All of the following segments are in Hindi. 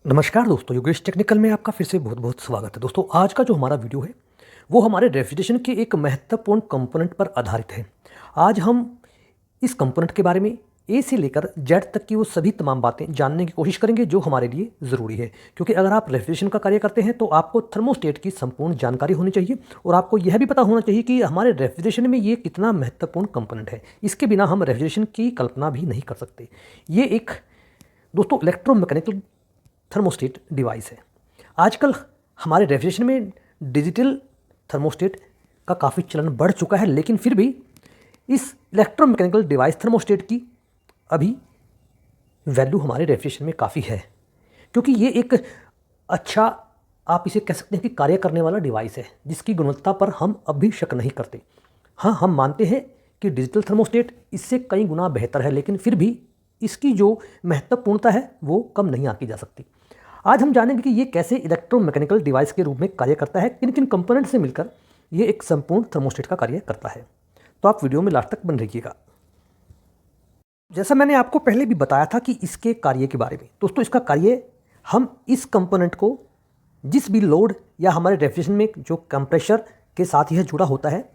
नमस्कार दोस्तों, योगेश टेक्निकल में आपका फिर से बहुत बहुत स्वागत है। दोस्तों, आज का जो हमारा वीडियो है वो हमारे रेफ्रिजरेशन के एक महत्वपूर्ण कंपोनेंट पर आधारित है। आज हम इस कंपोनेंट के बारे में ए से लेकर जेड तक की वो सभी तमाम बातें जानने की कोशिश करेंगे जो हमारे लिए ज़रूरी है, क्योंकि अगर आप रेफ्रिजरेशन का कार्य करते हैं तो आपको थर्मोस्टेट की संपूर्ण जानकारी होनी चाहिए और आपको यह भी पता होना चाहिए कि हमारे रेफ्रिजरेशन में ये कितना महत्वपूर्ण कंपोनेंट है। इसके बिना हम रेफ्रिजरेशन की कल्पना भी नहीं कर सकते। ये एक दोस्तों इलेक्ट्रोमैकेनिकल थर्मोस्टेट डिवाइस है। आजकल हमारे रेफ्रिजरेशन में डिजिटल थर्मोस्टेट का काफ़ी चलन बढ़ चुका है, लेकिन फिर भी इस इलेक्ट्रोमैकेनिकल डिवाइस थर्मोस्टेट की अभी वैल्यू हमारे रेफ्रिजरेशन में काफ़ी है, क्योंकि ये एक अच्छा, आप इसे कह सकते हैं कि कार्य करने वाला डिवाइस है जिसकी गुणवत्ता पर हम अब भी शक नहीं करते। हाँ, हम मानते हैं कि डिजिटल थर्मोस्टेट इससे कई गुना बेहतर है, लेकिन फिर भी इसकी जो महत्वपूर्णता है वो कम नहीं आंकी जा सकती। आज हम जानेंगे कि ये कैसे इलेक्ट्रोमैकेनिकल डिवाइस के रूप में कार्य करता है, किन किन कंपोनेंट से मिलकर ये एक संपूर्ण थर्मोस्टेट का कार्य करता है। तो आप वीडियो में लास्ट तक बन रहिएगा। जैसा मैंने आपको पहले भी बताया था कि इसके कार्य के बारे में, दोस्तों इसका कार्य, हम इस कंपोनेंट को जिस भी लोड या हमारे रेफ्रिजरेशन में जो कंप्रेशर के साथ यह जुड़ा होता है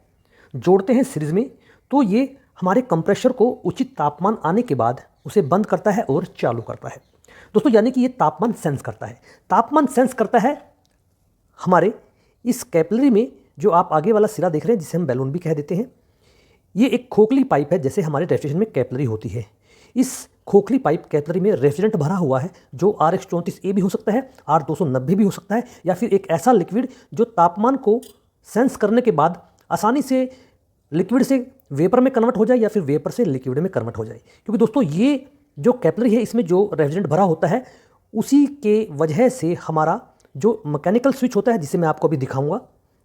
जोड़ते हैं सीरीज में, तो ये हमारे कंप्रेशर को उचित तापमान आने के बाद उसे बंद करता है और चालू करता है। दोस्तों, यानी कि ये तापमान सेंस करता है। तापमान सेंस करता है हमारे इस कैपिलरी में, जो आप आगे वाला सिरा देख रहे हैं जिसे हम बैलून भी कह देते हैं। ये एक खोखली पाइप है, जैसे हमारे रेफ्रिजरेशन में कैपिलरी होती है। इस खोखली पाइप कैपिलरी में रेफ्रिजरेंट भरा हुआ है, जो RX34A भी हो सकता है, R290 भी हो सकता है, या फिर एक ऐसा लिक्विड जो तापमान को सेंस करने के बाद आसानी से लिक्विड से वेपर में कन्वर्ट हो जाए या फिर वेपर से लिक्विड में कन्वर्ट हो जाए। क्योंकि दोस्तों ये जो कैपिलरी है, इसमें जो रेफ्रिजरेंट भरा होता है, उसी के वजह से हमारा जो मैकेनिकल स्विच होता है, जिसे मैं आपको अभी दिखाऊंगा,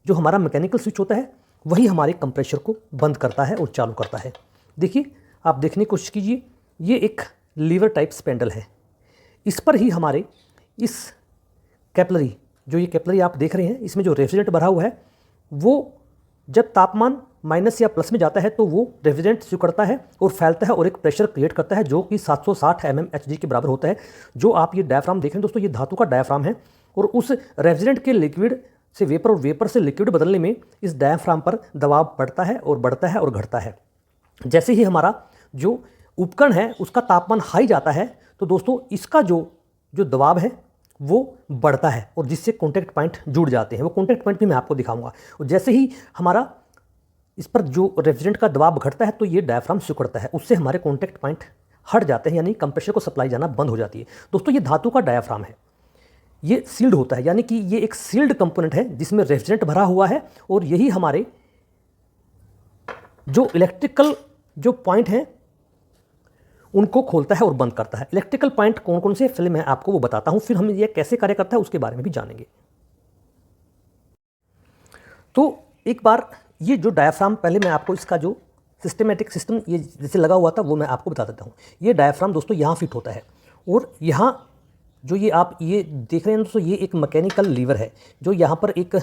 जो हमारा मैकेनिकल स्विच होता है वही हमारे कंप्रेशर को बंद करता है और चालू करता है। देखिए, आप देखने की कोशिश कीजिए, ये एक लीवर टाइप स्पेंडल है। इस पर ही हमारे इस कैपिलरी, जो ये कैपिलरी आप देख रहे हैं, इसमें जो रेफ्रिजरेंट भरा हुआ है, वो जब तापमान माइनस या प्लस में जाता है तो वो रेफ्रिजरेंट सिकुड़ता है और फैलता है और एक प्रेशर क्रिएट करता है, जो कि 760 mmHg के बराबर होता है। जो आप ये डायफ्राम देख रहे हैं दोस्तों, ये धातु का डायफ्राम है, और उस रेफ्रिजरेंट के लिक्विड से वेपर और वेपर से लिक्विड बदलने में इस डायफ्राम पर दबाव बढ़ता है और बढ़ता है और घटता है। जैसे ही हमारा जो उपकरण है उसका तापमान हाई जाता है, तो दोस्तों इसका जो दबाव है वो बढ़ता है, और जिससे कॉन्टैक्ट पॉइंट जुड़ जाते हैं। वो कॉन्टैक्ट पॉइंट भी मैं आपको दिखाऊंगा। और जैसे ही हमारा इस पर जो रेफ्रिजरेंट का दबाव घटता है, तो ये डायफ्राम सिकुड़ता है, उससे हमारे कॉन्टैक्ट पॉइंट हट जाते हैं, यानी कंप्रेशर को सप्लाई जाना बंद हो जाती है। दोस्तों, ये धातु का डायफ्राम है, ये सील्ड होता है, यानी कि ये एक सील्ड कंपोनेंट है जिसमें रेफ्रिजरेंट भरा हुआ है, और यही हमारे जो इलेक्ट्रिकल जो पॉइंट हैं उनको खोलता है और बंद करता है। इलेक्ट्रिकल पॉइंट कौन कौन से, पहले मैं आपको वो बताता हूं, फिर हम ये कैसे कार्य करता है उसके बारे में भी जानेंगे। तो एक बार ये जो डायफ्राम, पहले मैं आपको इसका जो सिस्टमेटिक सिस्टम ये जैसे लगा हुआ था वो मैं आपको बता देता हूँ। ये डायफ्राम दोस्तों यहाँ फिट होता है, और यहाँ जो ये आप ये देख रहे हैं दोस्तों, ये एक मैकेनिकल लीवर है जो यहाँ पर एक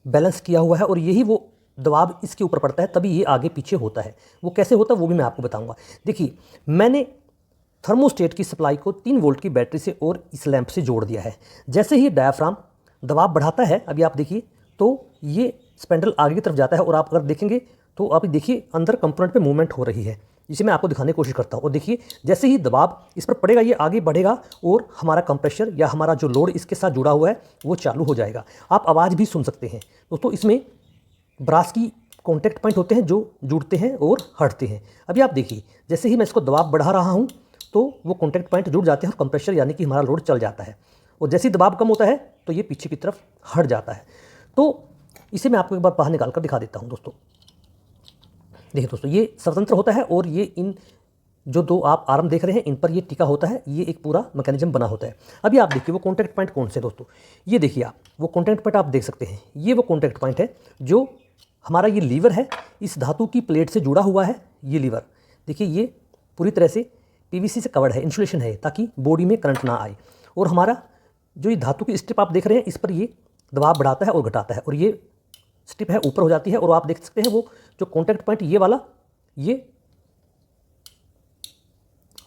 बैलेंस किया हुआ है, और यही वो दबाव इसके ऊपर पड़ता है, तभी ये आगे पीछे होता है। वो कैसे होता है वो भी मैं आपको बताऊँगा। देखिए, मैंने थर्मोस्टेट की सप्लाई को 3 वोल्ट की बैटरी से और इस लैंप से जोड़ दिया है। जैसे ही डायफ्राम दबाव बढ़ाता है, अभी आप देखिए, तो ये स्पेंडल आगे की तरफ जाता है, और आप अगर देखेंगे तो आप देखिए अंदर कंपोनेंट पे मूवमेंट हो रही है, जिसे मैं आपको दिखाने की कोशिश करता हूँ। और देखिए, जैसे ही दबाव इस पर पड़ेगा, ये आगे बढ़ेगा और हमारा कंप्रेशर या हमारा जो लोड इसके साथ जुड़ा हुआ है वो चालू हो जाएगा। आप आवाज़ भी सुन सकते हैं दोस्तों। इसमें ब्रास की कॉन्टैक्ट पॉइंट होते हैं जो जुड़ते हैं और हटते हैं। अभी आप देखिए, जैसे ही मैं इसको दबाव बढ़ा रहा हूँ तो वो कॉन्टैक्ट पॉइंट जुड़ जाते हैं और कंप्रेशर यानी कि हमारा लोड चल जाता है, और जैसे ही दबाव कम होता है तो ये पीछे की तरफ हट जाता है। तो इसे मैं आपको एक बार बाहर निकाल कर दिखा देता हूँ दोस्तों। देखिए दोस्तों, ये स्वतंत्र होता है, और ये इन जो 2 आप आर्म देख रहे हैं इन पर ये टिका होता है, ये एक पूरा मैकेनिज्म बना होता है। अभी आप देखिए वो कॉन्टैक्ट पॉइंट कौन से दोस्तों, ये देखिए आप वो कॉन्टैक्ट पॉइंट आप देख सकते हैं। ये वो कॉन्टैक्ट पॉइंट है जो हमारा ये लीवर है, इस धातु की प्लेट से जुड़ा हुआ है। ये लीवर देखिए, ये पूरी तरह से PVC से कवर्ड है, इंसुलेशन है, ताकि बॉडी में करंट ना आए। और हमारा जो ये धातु की स्ट्रिप आप देख रहे हैं, इस पर ये दबाव बढ़ाता है और घटाता है, और ये स्ट्रिप है ऊपर हो जाती है। और आप देख सकते हैं वो जो कॉन्टैक्ट पॉइंट ये वाला, ये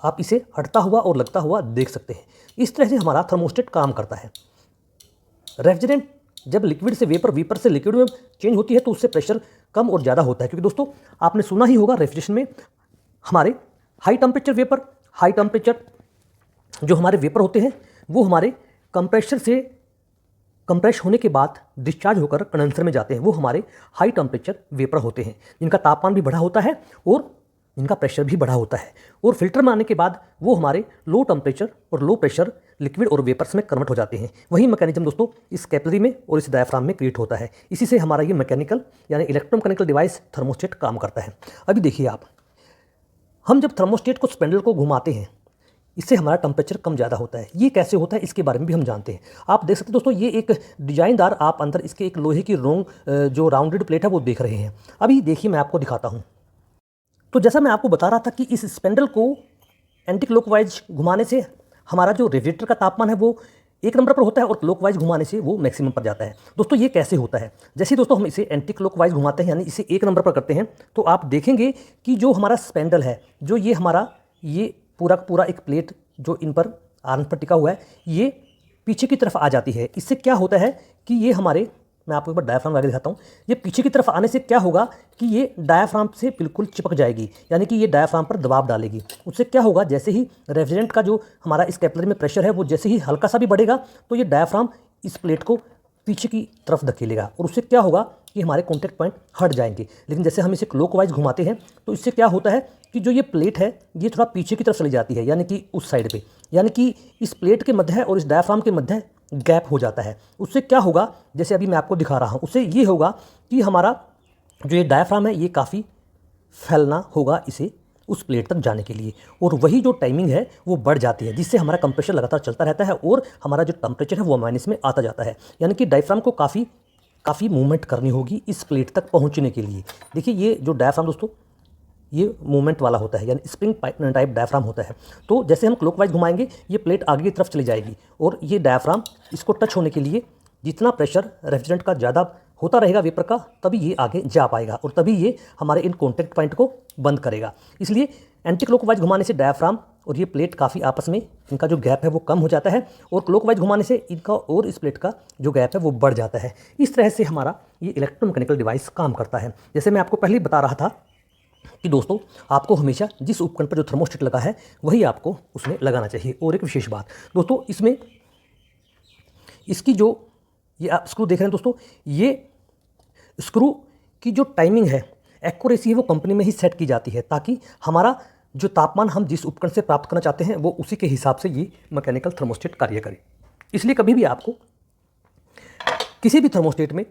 आप इसे हटता हुआ और लगता हुआ देख सकते हैं। इस तरह से हमारा थर्मोस्टेट काम करता है। रेफ्रिजरेंट जब लिक्विड से वेपर, वेपर से लिक्विड में चेंज होती है तो उससे प्रेशर कम और ज़्यादा होता है, क्योंकि दोस्तों आपने सुना ही होगा रेफ्रिजरेशन में हमारे high temperature vapour, high temperature जो हमारे वेपर होते हैं वो हमारे कंप्रेसर से कंप्रेस होने के बाद डिस्चार्ज होकर कंडेंसर में जाते हैं। वो हमारे हाई टेम्परेचर वेपर होते हैं जिनका तापमान भी बढ़ा होता है और इनका प्रेशर भी बढ़ा होता है, और फिल्टर में आने के बाद वो हमारे लो टेम्परेचर और लो प्रेशर लिक्विड और वेपर्स में कन्वर्ट हो जाते हैं। वही मैकेनिज्म दोस्तों इस कैपिलरी में और इस डायफ्राम में क्रिएट होता है। इसी से हमारा ये मैकेनिकल यानी इलेक्ट्रोमैकेनिकल डिवाइस थर्मोस्टेट काम करता है। अभी देखिए आप, हम जब थर्मोस्टेट को स्पेंडल को घुमाते हैं इससे हमारा टेम्परेचर कम ज़्यादा होता है। ये कैसे होता है इसके बारे में भी हम जानते हैं। आप देख सकते हैं दोस्तों, ये एक डिजाइनदार आप अंदर इसके एक लोहे की जो राउंडेड प्लेट है वो देख रहे हैं। अभी देखिए मैं आपको दिखाता हूँ। तो जैसा मैं आपको बता रहा था कि इस स्पेंडल को एंटी क्लॉकवाइज घुमाने से हमारा जो रेफ्रिजरेटर का तापमान है वो 1 नंबर पर होता है और क्लॉकवाइज घुमाने से वो मैक्सिमम पर जाता है। दोस्तों ये कैसे होता है? जैसे दोस्तों हम इसे एंटी क्लॉकवाइज घुमाते हैं यानी इसे 1 नंबर पर करते हैं तो आप देखेंगे कि जो हमारा स्पेंडल है, जो ये हमारा ये पूरा पूरा एक प्लेट जो इन पर आर्म पर टिका हुआ है, ये पीछे की तरफ आ जाती है। इससे क्या होता है कि ये हमारे, मैं आपको एक बार डायाफ्राम लगा दिखाता हूँ। ये पीछे की तरफ आने से क्या होगा कि ये डायाफ्राम से बिल्कुल चिपक जाएगी, यानी कि ये डायाफ्राम पर दबाव डालेगी। उससे क्या होगा, जैसे ही रेफ्रिजरेंट का जो हमारा इस कैपिलरी में प्रेशर है वो जैसे ही हल्का सा भी बढ़ेगा तो ये डायाफ्राम इस प्लेट को पीछे की तरफ धकेलेगा और उससे क्या होगा कि हमारे कॉन्टैक्ट पॉइंट हट जाएंगे। लेकिन जैसे हम इसे क्लॉकवाइज घुमाते हैं तो इससे क्या होता है कि जो ये प्लेट है ये थोड़ा पीछे की तरफ चली जाती है, यानी कि उस साइड पे, यानी कि इस प्लेट के मध्य और इस डायाफ्राम के मध्य गैप हो जाता है। उससे क्या होगा, जैसे अभी मैं आपको दिखा रहा हूँ, उससे ये होगा कि हमारा जो ये डायाफ्राम है ये काफ़ी फैलना होगा इसे उस प्लेट तक जाने के लिए, और वही जो टाइमिंग है वो बढ़ जाती है, जिससे हमारा कंप्रेशर लगातार चलता रहता है और हमारा जो टेम्परेचर है वो माइनस में आता जाता है। यानी कि डायफ्राम को काफ़ी मूवमेंट करनी होगी इस प्लेट तक पहुंचने के लिए। देखिए ये जो डायफ्राम दोस्तों ये मूवमेंट वाला होता है, यानी स्प्रिंग टाइप डायफ्राम होता है। तो जैसे हम क्लॉकवाइज घुमाएंगे ये प्लेट आगे की तरफ चली जाएगी और ये डायफ्राम इसको टच होने के लिए जितना प्रेशर रेफ्रिजरेंट का ज़्यादा होता रहेगा वेपर का, तभी ये आगे जा पाएगा और तभी ये हमारे इन कॉन्टैक्ट पॉइंट को बंद करेगा। इसलिए एंटी क्लॉकवाइज घुमाने से डायफ्राम और ये प्लेट काफ़ी आपस में इनका जो गैप है वो कम हो जाता है, और क्लॉकवाइज घुमाने से इनका और इस प्लेट का जो गैप है वो बढ़ जाता है। इस तरह से हमारा ये इलेक्ट्रोमैकेनिकल डिवाइस काम करता है। जैसे मैं आपको पहले ही बता रहा था कि दोस्तों आपको हमेशा जिस उपकरण पर जो थर्मोस्टेट लगा है वही आपको उसमें लगाना चाहिए। और एक विशेष बात दोस्तों, इसमें इसकी जो ये आप स्क्रू देख रहे हैं दोस्तों, ये स्क्रू की जो टाइमिंग है, एक्यूरेसी है, वो कंपनी में ही सेट की जाती है ताकि हमारा जो तापमान हम जिस उपकरण से प्राप्त करना चाहते हैं वो उसी के हिसाब से ये मैकेनिकल थर्मोस्टेट कार्य करे। इसलिए कभी भी आपको किसी भी थर्मोस्टेट में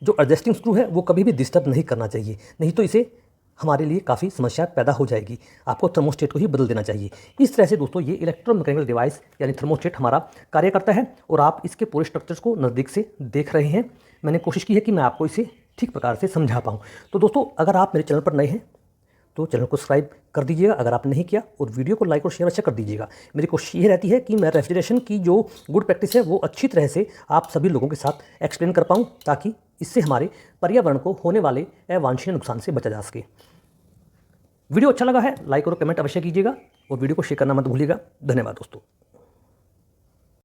जो एडजस्टिंग स्क्रू है वो कभी भी डिस्टर्ब नहीं करना चाहिए, नहीं तो इसे हमारे लिए काफ़ी समस्या पैदा हो जाएगी। आपको थर्मोस्टेट को ही बदल देना चाहिए। इस तरह से दोस्तों ये इलेक्ट्रोमैकेनिकल डिवाइस यानी थर्मोस्टेट हमारा कार्य करता है और आप इसके पूरे स्ट्रक्चर्स को नज़दीक से देख रहे हैं। मैंने कोशिश की है कि मैं आपको इसे ठीक प्रकार से समझा पाऊँ। तो दोस्तों अगर आप मेरे चैनल पर नए हैं तो चैनल को सब्सक्राइब कर दीजिएगा अगर आपने नहीं किया, और वीडियो को लाइक और शेयर अच्छा कर दीजिएगा। मेरी कोशिश ये रहती है कि मैं रेफ्रिजरेशन की जो गुड प्रैक्टिस है वो अच्छी तरह से आप सभी लोगों के साथ एक्सप्लेन कर पाऊँ, ताकि इससे हमारे पर्यावरण को होने वाले अवांछनीय नुकसान से बचा जा सके। वीडियो अच्छा लगा है लाइक और कमेंट अवश्य कीजिएगा और वीडियो को शेयर करना मत भूलिएगा। धन्यवाद दोस्तों।